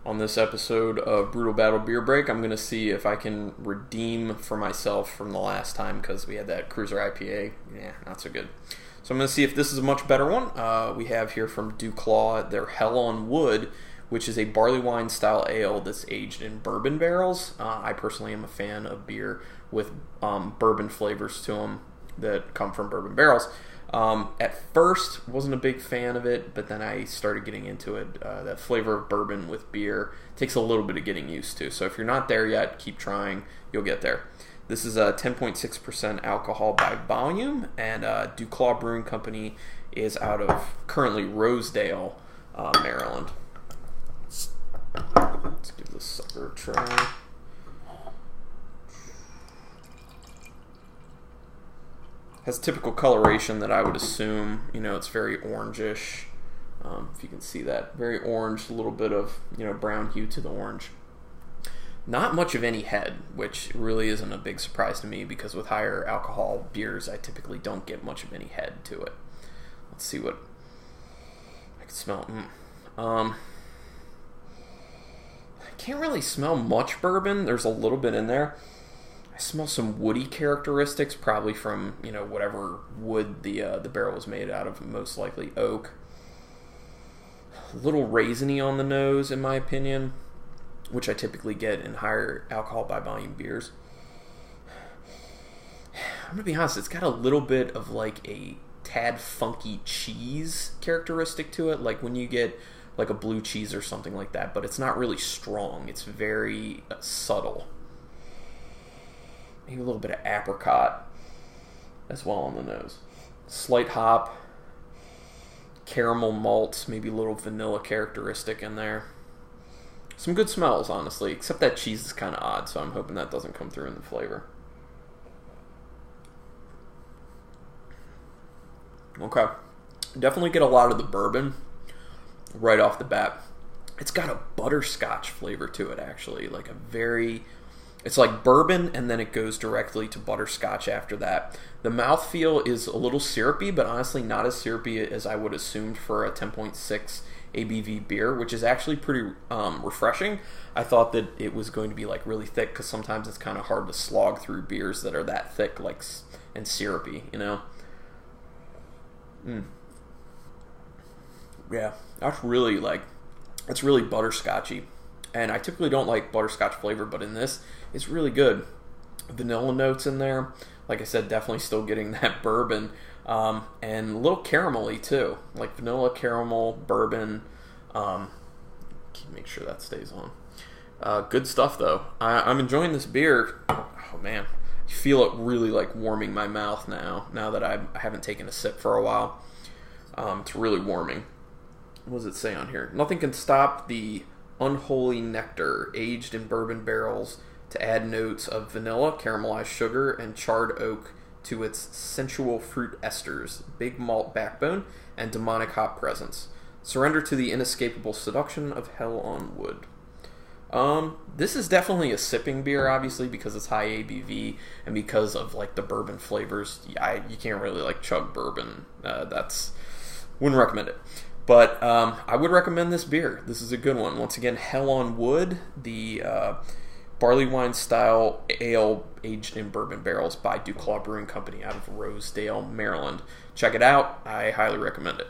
On this episode of Brutal Battle Beer Break, I'm going to see if I can redeem for myself from the last time because we had that Cruiser IPA. Yeah, not so good. So I'm going to see if this is a much better one. We have here from DuClaw their Hell on Wood, which is a Barleywine style ale that's aged in bourbon barrels. I personally am a fan of beer with bourbon flavors to them that come from bourbon barrels. At first, wasn't a big fan of it, but then I started getting into it. That flavor of bourbon with beer takes a little bit of getting used to. So if you're not there yet, keep trying. You'll get there. This is a 10.6% alcohol by volume, and DuClaw Brewing Company is out of currently Rosedale, Maryland. Let's give this sucker a try. Has typical coloration that I would assume. It's very orangish. If you can see that, very orange, a little bit of brown hue to the orange. Not much of any head, which really isn't a big surprise to me because with higher alcohol beers, I typically don't get much of any head to it. Let's see what I can smell. I can't really smell much bourbon. There's a little bit in there. I smell some woody characteristics, probably from whatever wood the barrel was made out of, most likely oak. A little raisiny on the nose, in my opinion, which I typically get in higher alcohol by volume beers. I'm gonna be honest; it's got a little bit of like a tad funky cheese characteristic to it, like when you get like a blue cheese or something like that. But it's not really strong; it's very subtle. Maybe a little bit of apricot as well on the nose. Slight hop, caramel malts, maybe a little vanilla characteristic in there. Some good smells, honestly, except that cheese is kind of odd, so I'm hoping that doesn't come through in the flavor. Okay. Definitely get a lot of the bourbon right off the bat. It's got a butterscotch flavor to it, actually, like a very... It's like bourbon, and then it goes directly to butterscotch after that. The mouthfeel is a little syrupy, but honestly not as syrupy as I would assume for a 10.6 ABV beer, which is actually pretty refreshing. I thought that it was going to be like really thick, because sometimes it's kind of hard to slog through beers that are that thick and syrupy, Yeah, that's really butterscotchy. And I typically don't like butterscotch flavor, but in this, it's really good. Vanilla notes in there. Like I said, definitely still getting that bourbon. And a little caramelly, too. Like vanilla, caramel, bourbon. Make sure that stays on. Good stuff, though. I'm enjoying this beer. Oh, man. I feel it really, warming my mouth now that I haven't taken a sip for a while. It's really warming. What does it say on here? Nothing can stop the unholy nectar, aged in bourbon barrels to add notes of vanilla, caramelized sugar, and charred oak to its sensual fruit esters, big malt backbone, and demonic hop presence. Surrender to the inescapable seduction of Hell on Wood. This is definitely a sipping beer, obviously, because it's high ABV and because of the bourbon flavors. You can't really chug bourbon. Wouldn't recommend it. But I would recommend this beer. This is a good one. Once again, Hell on Wood, the Barleywine style ale aged in bourbon barrels by DuClaw Brewing Company out of Rosedale, Maryland. Check it out. I highly recommend it.